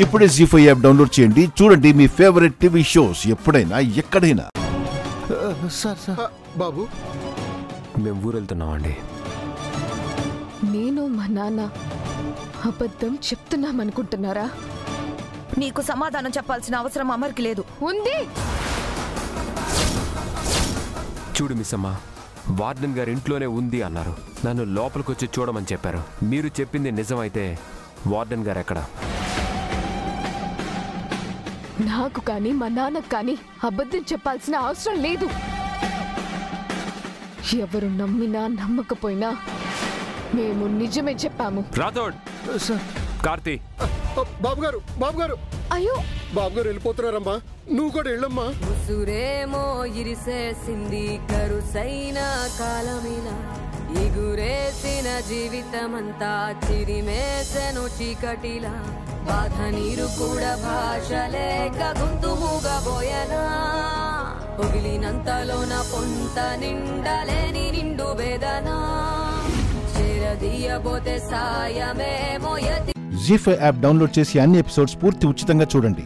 ఇప్పుడే జీ5 app download చేయండి. చూడండి మీ ఫేవరెట్ టీవీ షోస్ ఎప్పుడైనా ఎక్కడైనా. బాబు మేము ఊరెళ్తున్నామండి. నేను మా నాన్న అబద్ధం చెప్తున్నామనుకుంటున్నారా? నీకు సమాధానం చెప్పాల్సిన అవసరం అమర్కి లేదు. ఉంది. చూడు మిస్సమ్మ, వార్డెన్ గారు ఇంట్లోనే ఉంది అన్నారు. నన్ను లోపలికొచ్చి చూడమని చెప్పారు. మీరు చెప్పింది నిజమైతే వార్డెన్ గారు ఎక్కడ? నాకు కానీ మా నాన్నకు కానీ అబద్ధం చెప్పాల్సిన అవసరం లేదు. ఎవరు నమ్మినా నమ్మకపోయినా మేము నిజమే చెప్పాము. రాథోడ్, కార్తీ, బాబు గారు అయ్యో బాబు గారు వెళ్ళిపోతున్నారమ్మా, నువ్వు కూడా వెళ్ళమ్మా. ఉసురేమో ఇరిసేసింది కరుసైన కాలమిలా, ఇగురేసిన జీవితమంతా చిరిమేసెను చీకటిలా, బాధ నీరు కూడా భాష లేక గొంతు మూగబోయనా, పొగిలినంతలోన పొంత నిండలేని నిండు వేదనా, చేరదీయబోతే సాయమేమో జీ5 యాప్ డౌన్లోడ్ చేసి అన్ని ఎపిసోడ్స్ పూర్తి ఉచితంగా చూడండి.